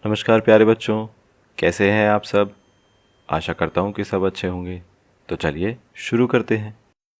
नमस्कार प्यारे बच्चों, कैसे हैं आप सब। आशा करता हूँ कि सब अच्छे होंगे। तो चलिए शुरू करते हैं।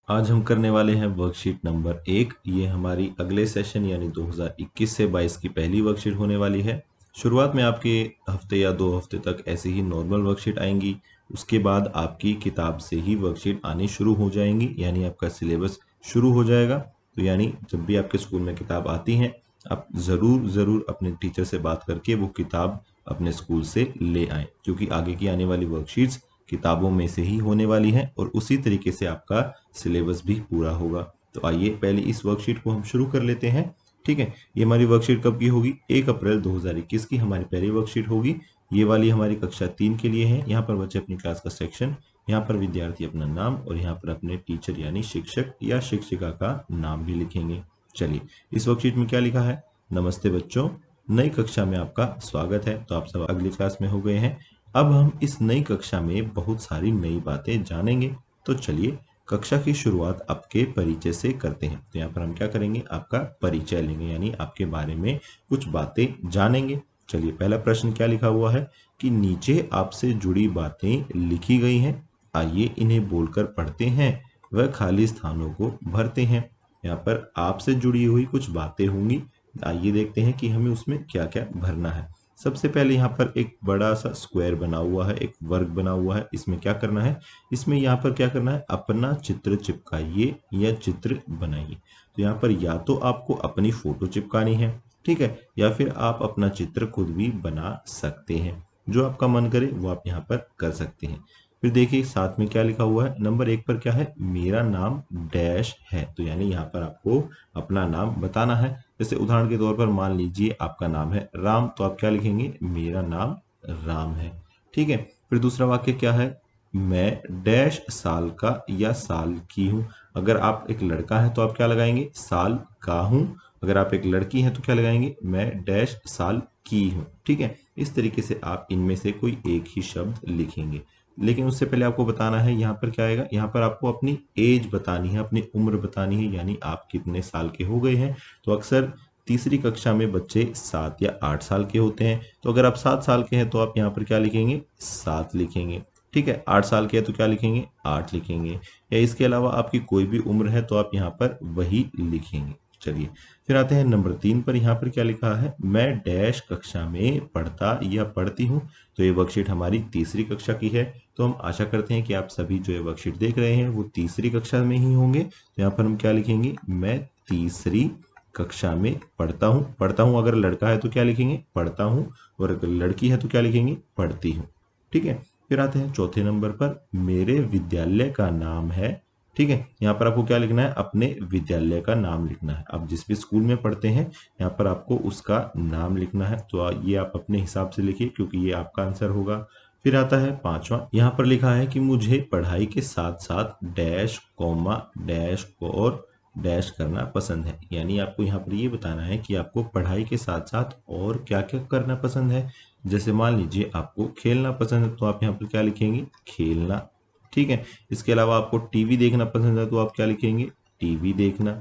आज हम करने वाले हैं वर्कशीट नंबर 1। ये हमारी अगले सेशन यानी 2021 से 22 की पहली वर्कशीट होने वाली है। शुरुआत में आपके हफ्ते या 2 हफ्ते तक ऐसे ही नॉर्मल वर्कशीट आएंगी। उसके बाद आपकी किताब से ही वर्कशीट आनी शुरू हो जाएंगी, यानी आपका सिलेबस शुरू हो जाएगा। तो यानी जब भी आपके स्कूल में किताब आती हैं, आप ज़रूर ज़रूर अपने टीचर से बात करके वो किताब अपने स्कूल से ले आएँ, क्योंकि आगे की आने वाली वर्कशीट्स किताबों में से ही होने वाली है और उसी तरीके से आपका सिलेबस भी पूरा होगा। तो आइए पहले इस वर्कशीट को हम शुरू कर लेते हैं। ठीक है, ये हमारी वर्कशीट कब की होगी? 1 अप्रैल 2021 की हमारी पहली वर्कशीट होगी। ये वाली हमारी कक्षा 3 के लिए है। यहाँ पर बच्चे अपनी क्लास का सेक्शन, यहाँ पर विद्यार्थी अपना नाम और यहाँ पर अपने टीचर यानी शिक्षक या शिक्षिका का नाम भी लिखेंगे। चलिए, इस वर्कशीट में क्या लिखा है? नमस्ते बच्चों, नई कक्षा में आपका स्वागत है। तो आप सब अगली क्लास में हो गए हैं। अब हम इस नई कक्षा में बहुत सारी नई बातें जानेंगे। तो चलिए कक्षा की शुरुआत आपके परिचय से करते हैं। तो यहाँ पर हम क्या करेंगे? आपका परिचय लेंगे, यानी आपके बारे में कुछ बातें जानेंगे। चलिए, पहला प्रश्न क्या लिखा हुआ है कि नीचे आपसे जुड़ी बातें लिखी गई हैं, आइए इन्हें बोलकर पढ़ते हैं वह खाली स्थानों को भरते हैं। यहाँ पर आपसे जुड़ी हुई कुछ बातें होंगी, आइए देखते हैं कि हमें उसमें क्या क्या भरना है। सबसे पहले यहाँ पर एक बड़ा सा स्क्वायर बना हुआ है, एक वर्ग बना हुआ है। इसमें क्या करना है? इसमें यहाँ पर क्या करना है? अपना चित्र चिपकाइए या चित्र बनाइए। तो यहाँ पर या तो आपको अपनी फोटो चिपकानी है, ठीक है, या फिर आप अपना चित्र खुद भी बना सकते हैं। जो आपका मन करे वो आप यहाँ पर कर सकते हैं। फिर देखिए साथ में क्या लिखा हुआ है। नंबर 1 पर क्या है? मेरा नाम डैश है। तो यानी यहाँ पर आपको अपना नाम बताना है। जैसे उदाहरण के तौर पर मान लीजिए आपका नाम है राम, तो आप क्या लिखेंगे? मेरा नाम राम है। ठीक है। फिर दूसरा वाक्य क्या है? मैं डैश साल का या साल की हूँ। अगर आप एक लड़का है तो आप क्या लगाएंगे? साल का हूँ। अगर आप एक लड़की हैं तो क्या लगाएंगे? मैं डैश साल की हूँ। ठीक है, इस तरीके से आप इनमें से कोई एक ही शब्द लिखेंगे। लेकिन उससे पहले आपको बताना है यहाँ पर क्या आएगा? यहाँ पर आपको अपनी एज बतानी है, अपनी उम्र बतानी है, यानी आप कितने साल के हो गए हैं। तो अक्सर तीसरी कक्षा में बच्चे 7 या 8 साल के होते हैं। तो अगर आप 7 साल के हैं तो आप यहाँ पर क्या लिखेंगे? 7 लिखेंगे। ठीक है, 8 साल के हैं तो क्या लिखेंगे? 8 लिखेंगे। या इसके अलावा आपकी कोई भी उम्र है तो आप यहाँ पर वही लिखेंगे। चलिए, फिर आते हैं नंबर 3 पर। यहाँ पर क्या लिखा है? मैं डैश कक्षा में पढ़ता या पढ़ती हूँ। तो ये वर्कशीट हमारी तीसरी कक्षा की है। तो हम आशा करते हैं कि आप सभी जो ये वर्कशीट देख रहे हैं वो तीसरी कक्षा में ही होंगे। तो यहाँ पर हम क्या लिखेंगे? मैं तीसरी कक्षा में पढ़ता हूँ। पढ़ता हूँ अगर लड़का है तो क्या लिखेंगे? पढ़ता हूँ। और अगर लड़की है तो क्या लिखेंगे? पढ़ती हूँ। ठीक है, फिर आते हैं चौथे नंबर पर। मेरे विद्यालय का नाम है। ठीक है, यहाँ पर आपको क्या लिखना है? अपने विद्यालय का नाम लिखना है। आप जिस भी स्कूल में पढ़ते हैं यहाँ पर आपको उसका नाम लिखना है। तो ये आप अपने हिसाब से लिखिए, क्योंकि ये आपका आंसर होगा। फिर आता है पांचवा। यहाँ पर लिखा है कि मुझे पढ़ाई के साथ साथ डैश कॉमा डैश और डैश करना पसंद है। यानी आपको यहाँ पर ये बताना है कि आपको पढ़ाई के साथ साथ और क्या क्या करना पसंद है। जैसे मान लीजिए आपको खेलना पसंद है तो आप यहाँ पर क्या लिखेंगे? खेलना। ठीक है, इसके अलावा आपको टीवी देखना पसंद है तो आप क्या लिखेंगे? टीवी देखना।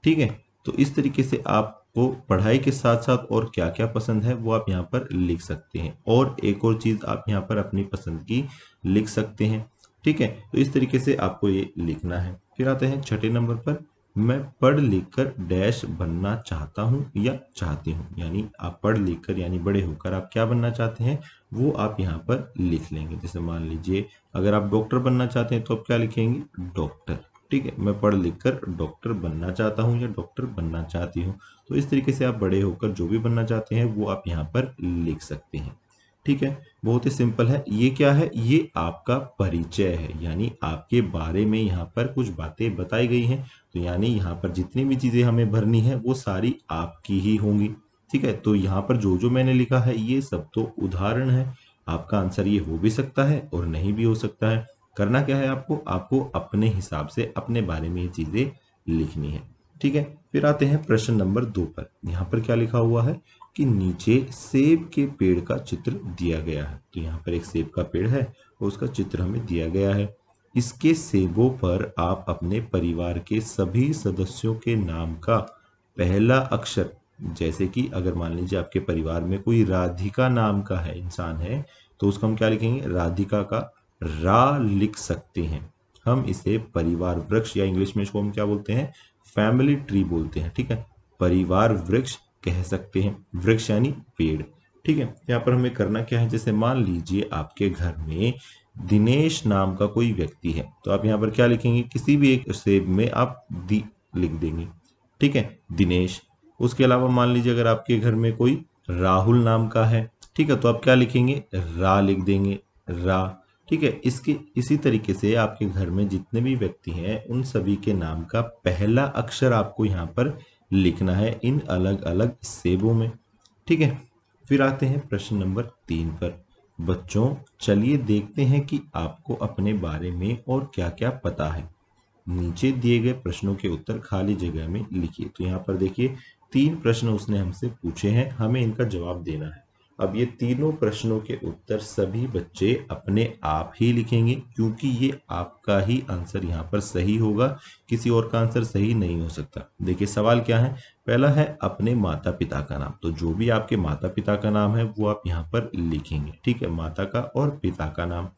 ठीक है, तो इस तरीके से आपको पढ़ाई के साथ साथ और क्या क्या पसंद है वो आप यहाँ पर लिख सकते हैं। और एक और चीज आप यहाँ पर अपनी पसंद की लिख सकते हैं। ठीक है, तो इस तरीके से आपको ये लिखना है। फिर आते हैं छठे नंबर पर। मैं पढ़ लिख कर डैश बनना चाहता हूँ या चाहती हूँ। यानी आप पढ़ लिख कर यानी बड़े होकर आप क्या बनना चाहते हैं वो आप यहाँ पर लिख लेंगे। जैसे मान लीजिए अगर आप डॉक्टर बनना चाहते हैं तो आप क्या लिखेंगे? डॉक्टर। ठीक है, मैं पढ़ लिख कर डॉक्टर बनना चाहता हूँ या डॉक्टर बनना चाहती हूँ। तो इस तरीके से आप बड़े होकर जो भी बनना चाहते हैं वो आप यहाँ पर लिख सकते हैं। ठीक है, बहुत ही सिंपल है। ये क्या है? ये आपका परिचय है, यानी आपके बारे में यहाँ पर कुछ बातें बताई गई हैं। तो यानी यहाँ पर जितनी भी चीजें हमें भरनी है वो सारी आपकी ही होंगी। ठीक है, तो यहाँ पर जो जो मैंने लिखा है ये सब तो उदाहरण है। आपका आंसर ये हो भी सकता है और नहीं भी हो सकता है। करना क्या है आपको? आपको अपने हिसाब से अपने बारे में ये चीजें लिखनी है। ठीक है, फिर आते हैं प्रश्न नंबर 2 पर। यहाँ पर क्या लिखा हुआ है कि नीचे सेब के पेड़ का चित्र दिया गया है। तो यहाँ पर एक सेब का पेड़ है और उसका चित्र हमें दिया गया है। इसके सेबों पर आप अपने परिवार के सभी सदस्यों के नाम का पहला अक्षर जैसे कि अगर मान लीजिए आपके परिवार में कोई राधिका नाम का है इंसान है, तो उसको हम क्या लिखेंगे, राधिका का रा लिख सकते हैं। हम इसे परिवार वृक्ष या इंग्लिश में इसको हम क्या बोलते हैं, फैमिली ट्री बोलते हैं। ठीक है, परिवार वृक्ष कह सकते हैं, वृक्ष यानी पेड़। ठीक है, यहाँ पर हमें करना क्या है, जैसे मान लीजिए आपके घर में दिनेश नाम का कोई व्यक्ति है, तो आप यहाँ पर क्या लिखेंगे, किसी भी एक सेब में आप दी लिख देंगे। ठीक है, दिनेश। उसके अलावा मान लीजिए अगर आपके घर में कोई राहुल नाम का है, ठीक है, तो आप क्या लिखेंगे, रा लिख देंगे, रा। ठीक है, इसके इसी तरीके से आपके घर में जितने भी व्यक्ति हैं उन सभी के नाम का पहला अक्षर आपको यहाँ पर लिखना है इन अलग अलग सेबों में। ठीक है, फिर आते हैं प्रश्न नंबर 3 पर। बच्चों चलिए देखते हैं कि आपको अपने बारे में और क्या क्या पता है। नीचे दिए गए प्रश्नों के उत्तर खाली जगह में लिखिए। तो यहाँ पर देखिए 3 प्रश्न उसने हमसे पूछे हैं, हमें इनका जवाब देना है। अब ये तीनों प्रश्नों के उत्तर सभी बच्चे अपने आप ही लिखेंगे, क्योंकि ये आपका ही आंसर यहाँ पर सही होगा, किसी और का आंसर सही नहीं हो सकता। देखिए सवाल क्या है, पहला है अपने माता पिता का नाम। तो जो भी आपके माता पिता का नाम है वो आप यहाँ पर लिखेंगे। ठीक है, माता का और पिता का नाम।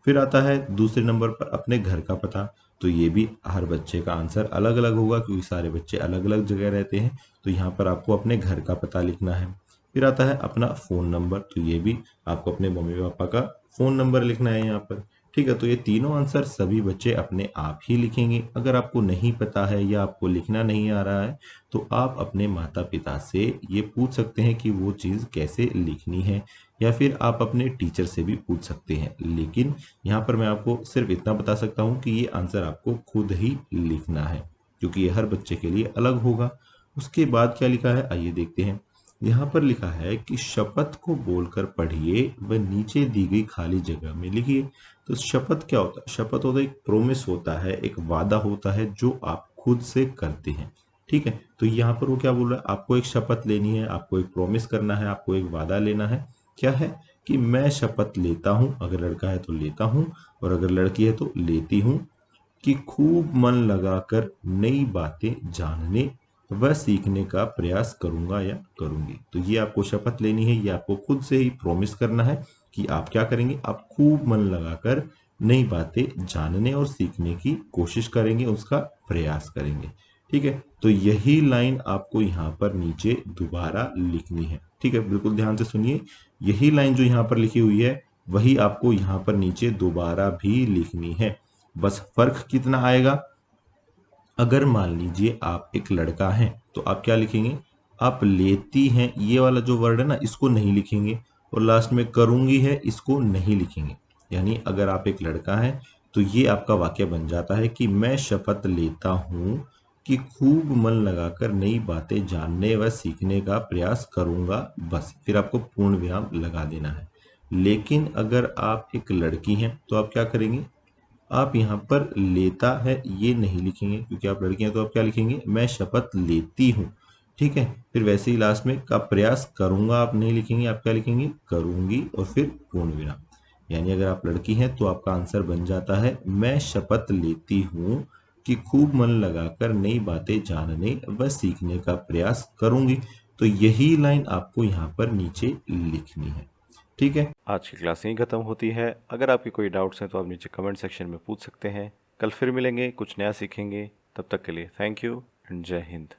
फिर आता है दूसरे नंबर पर अपने घर का पता। तो ये भी हर बच्चे का आंसर अलग अलग होगा, क्योंकि सारे बच्चे अलग अलग जगह रहते हैं। तो यहाँ पर आपको अपने घर का पता लिखना है। फिर आता है अपना फ़ोन नंबर। तो ये भी आपको अपने मम्मी पापा का फ़ोन नंबर लिखना है यहाँ पर। ठीक है, तो ये तीनों आंसर सभी बच्चे अपने आप ही लिखेंगे। अगर आपको नहीं पता है या आपको लिखना नहीं आ रहा है, तो आप अपने माता पिता से ये पूछ सकते हैं कि वो चीज़ कैसे लिखनी है, या फिर आप अपने टीचर से भी पूछ सकते हैं। लेकिन यहाँ पर मैं आपको सिर्फ इतना बता सकता हूँ कि ये आंसर आपको खुद ही लिखना है, क्योंकि ये हर बच्चे के लिए अलग होगा। उसके बाद क्या लिखा है, आइए देखते हैं। यहाँ पर लिखा है कि शपथ को बोलकर पढ़िए व नीचे दी गई खाली जगह में लिखिए। तो शपथ क्या होता है, शपथ होता है एक प्रोमिस होता है, एक वादा होता है जो आप खुद से करते हैं। ठीक है, तो यहाँ पर वो क्या बोल रहा है, आपको एक शपथ लेनी है, आपको एक प्रोमिस करना है, आपको एक वादा लेना है। क्या है कि मैं शपथ लेता हूं, अगर लड़का है तो लेता हूं, और अगर लड़की है तो लेती हूं, कि खूब मन लगाकर नई बातें जानने व सीखने का प्रयास करूंगा या करूंगी। तो ये आपको शपथ लेनी है, ये आपको खुद से ही प्रॉमिस करना है कि आप क्या करेंगे, आप खूब मन लगाकर नई बातें जानने और सीखने की कोशिश करेंगे, उसका प्रयास करेंगे। ठीक है, तो यही लाइन आपको यहाँ पर नीचे दोबारा लिखनी है। ठीक है, बिल्कुल ध्यान से सुनिए, यही लाइन जो यहाँ पर लिखी हुई है वही आपको यहाँ पर नीचे दोबारा भी लिखनी है। बस फर्क कितना आएगा, अगर मान लीजिए आप एक लड़का हैं तो आप क्या लिखेंगे, आप लेती हैं ये वाला जो वर्ड है ना इसको नहीं लिखेंगे, और लास्ट में करूंगी है इसको नहीं लिखेंगे। यानी अगर आप एक लड़का है तो ये आपका वाक्य बन जाता है कि मैं शपथ लेता हूं कि खूब मन लगाकर नई बातें जानने व सीखने का प्रयास करूंगा, बस फिर आपको पूर्ण विराम लगा देना है। लेकिन अगर आप एक लड़की हैं तो आप क्या करेंगे, आप यहाँ पर लेता है ये नहीं लिखेंगे, क्योंकि आप लड़की हैं तो आप क्या लिखेंगे, मैं शपथ लेती हूँ। ठीक है, फिर वैसे ही लास्ट में का प्रयास करूंगा आप नहीं लिखेंगे, आप क्या लिखेंगे, करूंगी और फिर पूर्ण विराम। यानी अगर आप लड़की हैं तो आपका आंसर बन जाता है मैं शपथ लेती हूँ कि खूब मन लगाकर नई बातें जानने व सीखने का प्रयास करूंगी। तो यही लाइन आपको यहाँ पर नीचे लिखनी है। ठीक है, आज की क्लास यहीं ख़त्म होती है। अगर आपके कोई डाउट्स हैं तो आप नीचे कमेंट सेक्शन में पूछ सकते हैं। कल फिर मिलेंगे, कुछ नया सीखेंगे। तब तक के लिए थैंक यू एंड जय हिंद।